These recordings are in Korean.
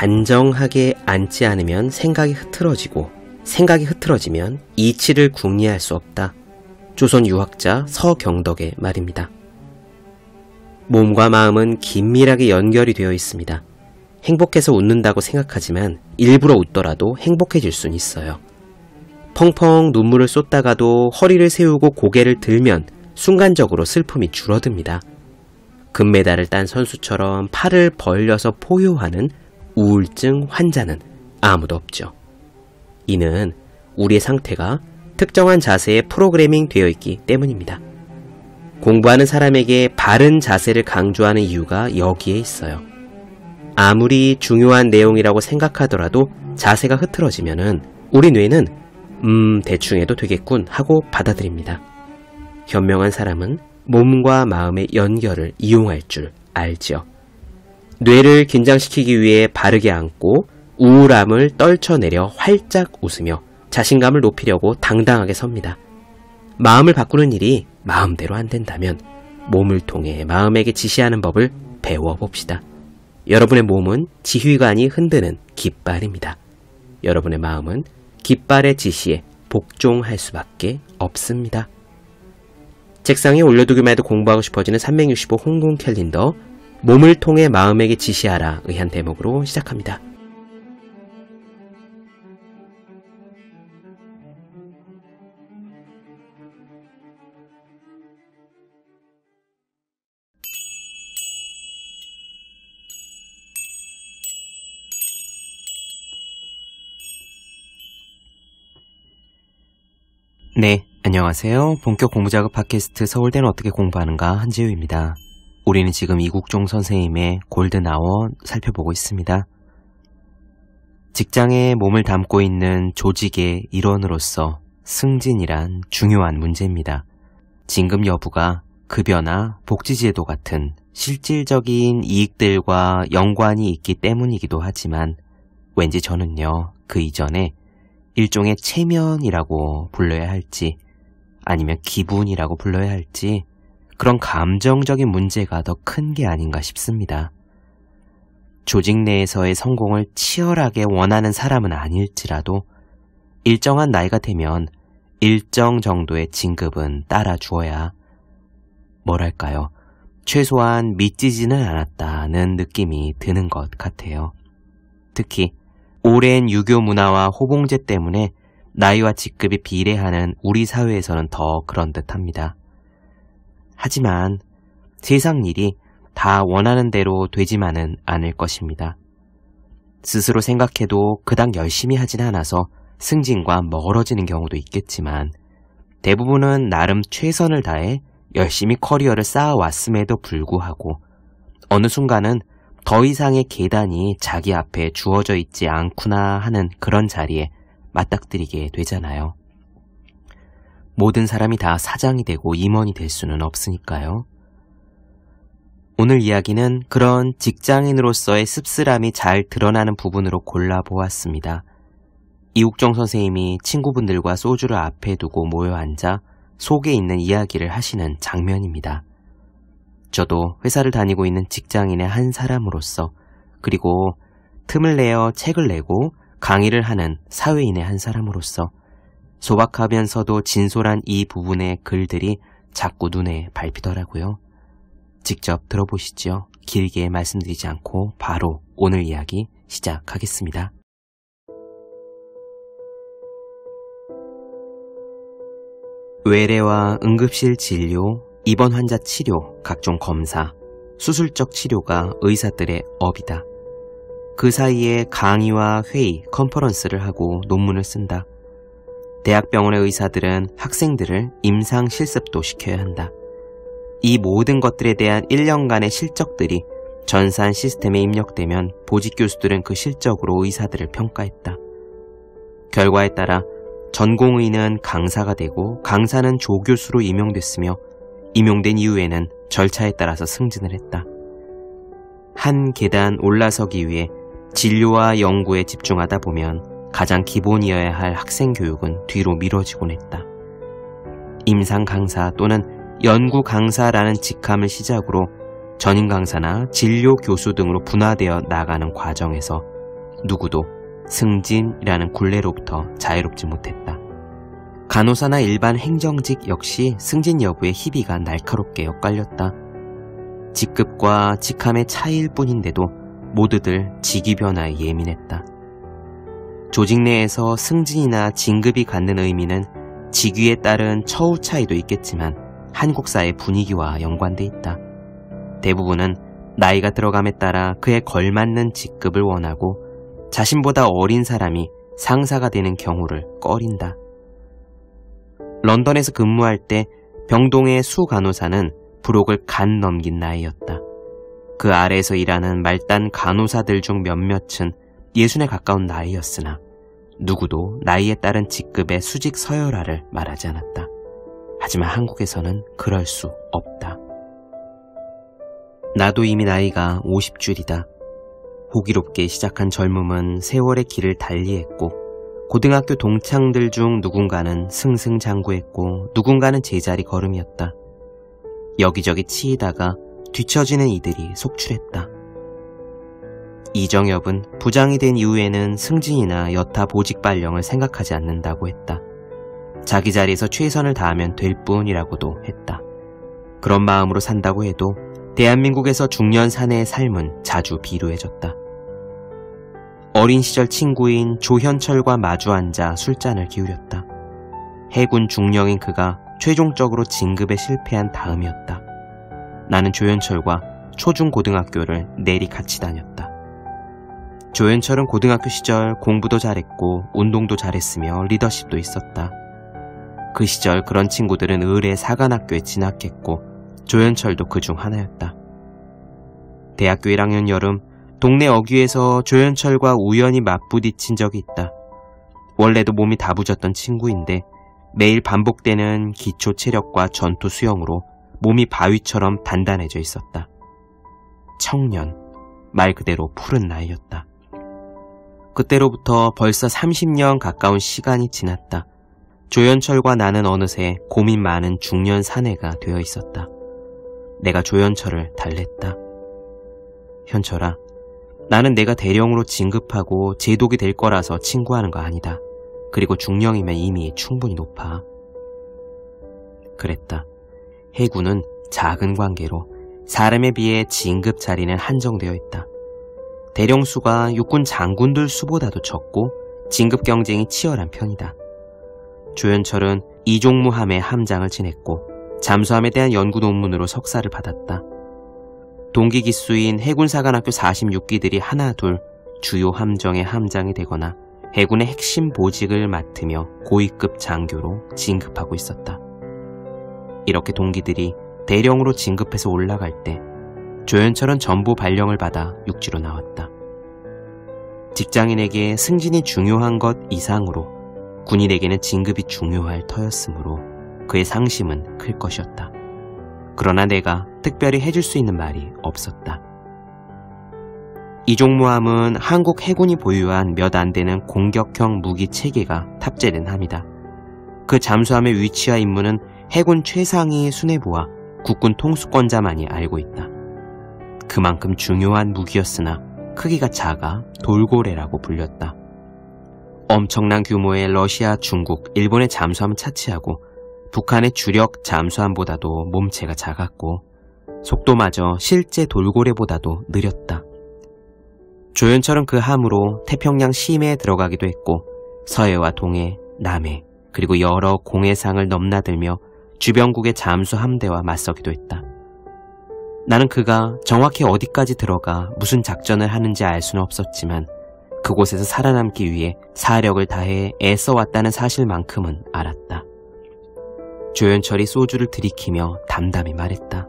단정하게 앉지 않으면 생각이 흐트러지고 생각이 흐트러지면 이치를 궁리할 수 없다. 조선 유학자 서경덕의 말입니다. 몸과 마음은 긴밀하게 연결이 되어 있습니다. 행복해서 웃는다고 생각하지만 일부러 웃더라도 행복해질 수는 있어요. 펑펑 눈물을 쏟다가도 허리를 세우고 고개를 들면 순간적으로 슬픔이 줄어듭니다. 금메달을 딴 선수처럼 팔을 벌려서 포효하는 우울증 환자는 아무도 없죠. 이는 우리의 상태가 특정한 자세에 프로그래밍 되어 있기 때문입니다. 공부하는 사람에게 바른 자세를 강조하는 이유가 여기에 있어요. 아무리 중요한 내용이라고 생각하더라도 자세가 흐트러지면은 우리 뇌는 대충 해도 되겠군 하고 받아들입니다. 현명한 사람은 몸과 마음의 연결을 이용할 줄 알지요. 뇌를 긴장시키기 위해 바르게 앉고 우울함을 떨쳐내려 활짝 웃으며 자신감을 높이려고 당당하게 섭니다. 마음을 바꾸는 일이 마음대로 안 된다면 몸을 통해 마음에게 지시하는 법을 배워봅시다. 여러분의 몸은 지휘관이 흔드는 깃발입니다. 여러분의 마음은 깃발의 지시에 복종할 수밖에 없습니다. 책상에 올려두기만 해도 공부하고 싶어지는 365 홍콩 캘린더, 몸을 통해 마음에게 지시하라 의 한 대목으로 시작합니다. 네, 안녕하세요. 본격 공부작업 팟캐스트 서울대는 어떻게 공부하는가 한지우입니다. 우리는 지금 이국종 선생님의 골든아워 살펴보고 있습니다. 직장에 몸을 담고 있는 조직의 일원으로서 승진이란 중요한 문제입니다. 진급 여부가 급여나 복지제도 같은 실질적인 이익들과 연관이 있기 때문이기도 하지만 왠지 저는요, 그 이전에 일종의 체면이라고 불러야 할지 아니면 기분이라고 불러야 할지 그런 감정적인 문제가 더 큰 게 아닌가 싶습니다. 조직 내에서의 성공을 치열하게 원하는 사람은 아닐지라도 일정한 나이가 되면 일정 정도의 진급은 따라주어야 뭐랄까요, 최소한 미치지는 않았다는 느낌이 드는 것 같아요. 특히 오랜 유교 문화와 호봉제 때문에 나이와 직급이 비례하는 우리 사회에서는 더 그런 듯합니다. 하지만 세상 일이 다 원하는 대로 되지만은 않을 것입니다. 스스로 생각해도 그닥 열심히 하진 않아서 승진과 멀어지는 경우도 있겠지만 대부분은 나름 최선을 다해 열심히 커리어를 쌓아왔음에도 불구하고 어느 순간은 더 이상의 계단이 자기 앞에 주어져 있지 않구나 하는 그런 자리에 맞닥뜨리게 되잖아요. 모든 사람이 다 사장이 되고 임원이 될 수는 없으니까요. 오늘 이야기는 그런 직장인으로서의 씁쓸함이 잘 드러나는 부분으로 골라보았습니다. 이국종 선생님이 친구분들과 소주를 앞에 두고 모여 앉아 속에 있는 이야기를 하시는 장면입니다. 저도 회사를 다니고 있는 직장인의 한 사람으로서, 그리고 틈을 내어 책을 내고 강의를 하는 사회인의 한 사람으로서 소박하면서도 진솔한 이 부분의 글들이 자꾸 눈에 밟히더라고요. 직접 들어보시죠. 길게 말씀드리지 않고 바로 오늘 이야기 시작하겠습니다. 외래와 응급실 진료, 입원 환자 치료, 각종 검사, 수술적 치료가 의사들의 업이다. 그 사이에 강의와 회의, 컨퍼런스를 하고 논문을 쓴다. 대학병원의 의사들은 학생들을 임상 실습도 시켜야 한다. 이 모든 것들에 대한 1년간의 실적들이 전산 시스템에 입력되면 보직 교수들은 그 실적으로 의사들을 평가했다. 결과에 따라 전공의는 강사가 되고 강사는 조교수로 임용됐으며 임용된 이후에는 절차에 따라서 승진을 했다. 한 계단 올라서기 위해 진료와 연구에 집중하다 보면 가장 기본이어야 할 학생 교육은 뒤로 미뤄지곤 했다. 임상 강사 또는 연구 강사라는 직함을 시작으로 전임 강사나 진료 교수 등으로 분화되어 나가는 과정에서 누구도 승진이라는 굴레로부터 자유롭지 못했다. 간호사나 일반 행정직 역시 승진 여부에 희비가 날카롭게 엇갈렸다. 직급과 직함의 차이일 뿐인데도 모두들 직위 변화에 예민했다. 조직 내에서 승진이나 진급이 갖는 의미는 직위에 따른 처우 차이도 있겠지만 한국 사회 분위기와 연관돼 있다. 대부분은 나이가 들어감에 따라 그에 걸맞는 직급을 원하고 자신보다 어린 사람이 상사가 되는 경우를 꺼린다. 런던에서 근무할 때 병동의 수 간호사는 부록을 간 넘긴 나이였다. 그 아래에서 일하는 말단 간호사들 중 몇몇은 60에 가까운 나이였으나 누구도 나이에 따른 직급의 수직 서열화를 말하지 않았다. 하지만 한국에서는 그럴 수 없다. 나도 이미 나이가 50줄이다. 호기롭게 시작한 젊음은 세월의 길을 달리했고 고등학교 동창들 중 누군가는 승승장구했고 누군가는 제자리 걸음이었다. 여기저기 치이다가 뒤처지는 이들이 속출했다. 이정엽은 부장이 된 이후에는 승진이나 여타 보직 발령을 생각하지 않는다고 했다. 자기 자리에서 최선을 다하면 될 뿐이라고도 했다. 그런 마음으로 산다고 해도 대한민국에서 중년 사내의 삶은 자주 비루해졌다. 어린 시절 친구인 조현철과 마주 앉아 술잔을 기울였다. 해군 중령인 그가 최종적으로 진급에 실패한 다음이었다. 나는 조현철과 초중고등학교를 내리 같이 다녔다. 조현철은 고등학교 시절 공부도 잘했고 운동도 잘했으며 리더십도 있었다. 그 시절 그런 친구들은 의뢰 사관학교에 진학했고 조현철도 그 중 하나였다. 대학교 1학년 여름 동네 어귀에서 조현철과 우연히 맞부딪힌 적이 있다. 원래도 몸이 다부졌던 친구인데 매일 반복되는 기초 체력과 전투 수영으로 몸이 바위처럼 단단해져 있었다. 청년, 말 그대로 푸른 나이였다. 그때로부터 벌써 30년 가까운 시간이 지났다. 조현철과 나는 어느새 고민 많은 중년 사내가 되어 있었다. 내가 조현철을 달랬다. 현철아, 나는 내가 대령으로 진급하고 제독이 될 거라서 친구하는 거 아니다. 그리고 중령이면 이미 충분히 높아. 그랬다. 해군은 작은 관계로 사람에 비해 진급 자리는 한정되어 있다. 대령수가 육군 장군들 수보다도 적고 진급 경쟁이 치열한 편이다. 조현철은 이종무함의 함장을 지냈고 잠수함에 대한 연구 논문으로 석사를 받았다. 동기 기수인 해군사관학교 46기들이 하나 둘 주요 함정의 함장이 되거나 해군의 핵심 보직을 맡으며 고위급 장교로 진급하고 있었다. 이렇게 동기들이 대령으로 진급해서 올라갈 때 조현철은 전부 발령을 받아 육지로 나왔다. 직장인에게 승진이 중요한 것 이상으로 군인에게는 진급이 중요할 터였으므로 그의 상심은 클 것이었다. 그러나 내가 특별히 해줄 수 있는 말이 없었다. 이종무함은 한국 해군이 보유한 몇 안 되는 공격형 무기 체계가 탑재된 함이다. 그 잠수함의 위치와 임무는 해군 최상위 수뇌부와 국군 통수권자만이 알고 있다. 그만큼 중요한 무기였으나 크기가 작아 돌고래라고 불렸다. 엄청난 규모의 러시아, 중국, 일본의 잠수함을 차치하고 북한의 주력 잠수함보다도 몸체가 작았고 속도마저 실제 돌고래보다도 느렸다. 조현철은 그 함으로 태평양 심해에 들어가기도 했고 서해와 동해, 남해 그리고 여러 공해상을 넘나들며 주변국의 잠수 함대와 맞서기도 했다. 나는 그가 정확히 어디까지 들어가 무슨 작전을 하는지 알 수는 없었지만 그곳에서 살아남기 위해 사력을 다해 애써왔다는 사실만큼은 알았다. 조현철이 소주를 들이키며 담담히 말했다.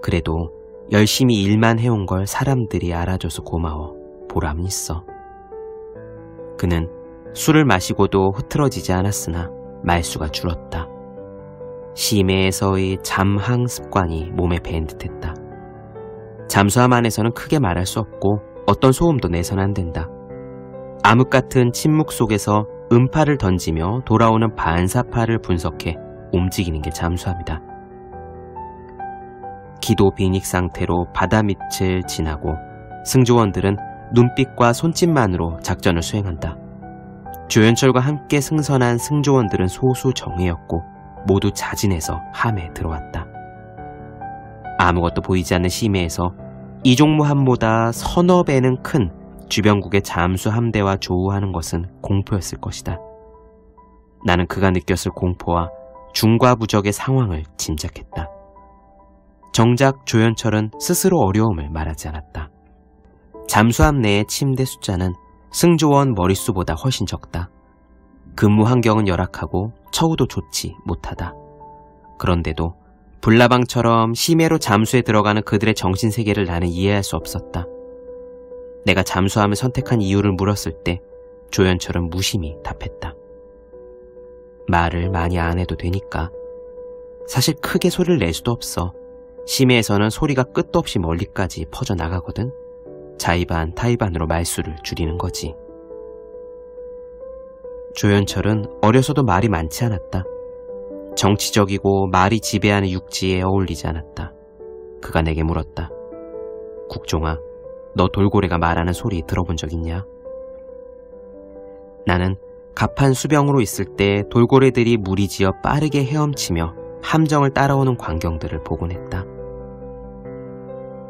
그래도 열심히 일만 해온 걸 사람들이 알아줘서 고마워. 보람은 있어. 그는 술을 마시고도 흐트러지지 않았으나 말수가 줄었다. 심해에서의 잠항 습관이 몸에 밴 듯했다. 잠수함 안에서는 크게 말할 수 없고 어떤 소음도 내선 안 된다. 암흑 같은 침묵 속에서 음파를 던지며 돌아오는 반사파를 분석해 움직이는 게 잠수함이다. 기도 빈익 상태로 바다 밑을 지나고 승조원들은 눈빛과 손짓만으로 작전을 수행한다. 조연철과 함께 승선한 승조원들은 소수정예였고 모두 자진해서 함에 들어왔다. 아무것도 보이지 않는 심해에서 이종무함보다 서너 배는 큰 주변국의 잠수함대와 조우하는 것은 공포였을 것이다. 나는 그가 느꼈을 공포와 중과부적의 상황을 짐작했다. 정작 조연철은 스스로 어려움을 말하지 않았다. 잠수함 내의 침대 숫자는 승조원 머릿수보다 훨씬 적다. 근무 환경은 열악하고 처우도 좋지 못하다. 그런데도 불나방처럼 심해로 잠수에 들어가는 그들의 정신세계를 나는 이해할 수 없었다. 내가 잠수함을 선택한 이유를 물었을 때 조연철은 무심히 답했다. 말을 많이 안 해도 되니까. 사실 크게 소리를 낼 수도 없어. 심해에서는 소리가 끝도 없이 멀리까지 퍼져나가거든. 자의반 타의반으로 말수를 줄이는 거지. 조연철은 어려서도 말이 많지 않았다. 정치적이고 말이 지배하는 육지에 어울리지 않았다. 그가 내게 물었다. 국종아, 너 돌고래가 말하는 소리 들어본 적 있냐? 나는 갑판 수병으로 있을 때 돌고래들이 무리지어 빠르게 헤엄치며 함정을 따라오는 광경들을 보곤 했다.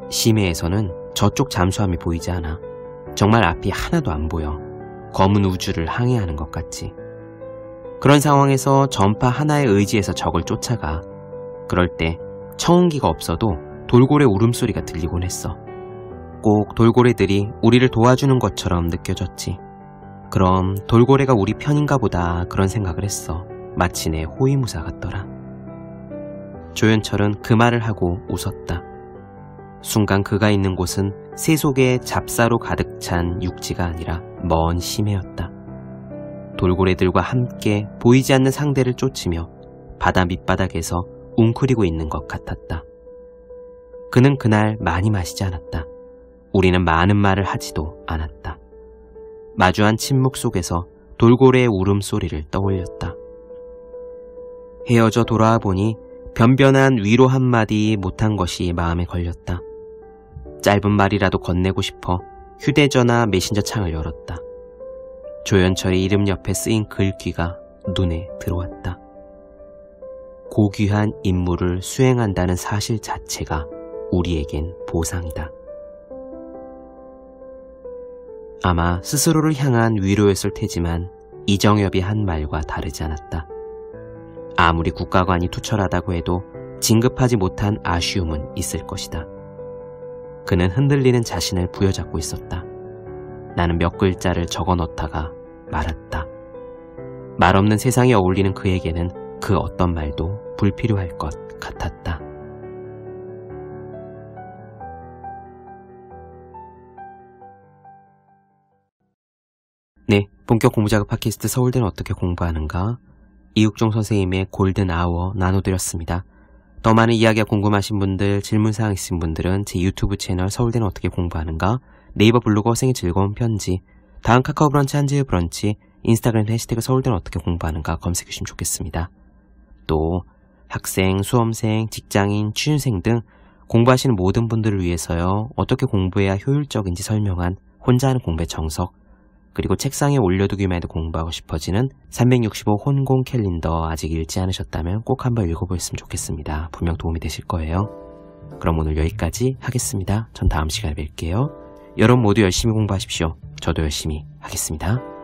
심해에서는 저쪽 잠수함이 보이지 않아. 정말 앞이 하나도 안 보여. 검은 우주를 항해하는 것 같지. 그런 상황에서 전파 하나에 의지해서 적을 쫓아가. 그럴 때 청운기가 없어도 돌고래 울음소리가 들리곤 했어. 꼭 돌고래들이 우리를 도와주는 것처럼 느껴졌지. 그럼 돌고래가 우리 편인가 보다 그런 생각을 했어. 마치 내 호위무사 같더라. 조연철은 그 말을 하고 웃었다. 순간 그가 있는 곳은 새 속에 잡사로 가득 찬 육지가 아니라 먼 심해였다. 돌고래들과 함께 보이지 않는 상대를 쫓으며 바다 밑바닥에서 웅크리고 있는 것 같았다. 그는 그날 많이 마시지 않았다. 우리는 많은 말을 하지도 않았다. 마주한 침묵 속에서 돌고래의 울음소리를 떠올렸다. 헤어져 돌아와 보니 변변한 위로 한마디 못한 것이 마음에 걸렸다. 짧은 말이라도 건네고 싶어 휴대전화 메신저 창을 열었다. 조연철의 이름 옆에 쓰인 글귀가 눈에 들어왔다. 고귀한 임무를 수행한다는 사실 자체가 우리에겐 보상이다. 아마 스스로를 향한 위로였을 테지만 이정엽이 한 말과 다르지 않았다. 아무리 국가관이 투철하다고 해도 진급하지 못한 아쉬움은 있을 것이다. 그는 흔들리는 자신을 부여잡고 있었다. 나는 몇 글자를 적어 넣다가 말았다. 말 없는 세상에 어울리는 그에게는 그 어떤 말도 불필요할 것 같았다. 네, 본격 공부자극 팟캐스트 서울대는 어떻게 공부하는가? 이육종 선생님의 골든 아워 나눠드렸습니다. 더 많은 이야기가 궁금하신 분들, 질문사항 있으신 분들은 제 유튜브 채널 서울대는 어떻게 공부하는가, 네이버 블로그 생의 즐거운 편지, 다음 카카오 브런치 한지의 브런치, 인스타그램 해시태그 서울대는 어떻게 공부하는가 검색해주시면 좋겠습니다. 또 학생, 수험생, 직장인, 취준생 등 공부하시는 모든 분들을 위해서요, 어떻게 공부해야 효율적인지 설명한 혼자 하는 공부의 정석, 그리고 책상에 올려두기만 해도 공부하고 싶어지는 365 혼공 캘린더 아직 읽지 않으셨다면 꼭 한번 읽어보셨으면 좋겠습니다. 분명 도움이 되실 거예요. 그럼 오늘 여기까지 하겠습니다. 전 다음 시간에 뵐게요. 여러분 모두 열심히 공부하십시오. 저도 열심히 하겠습니다.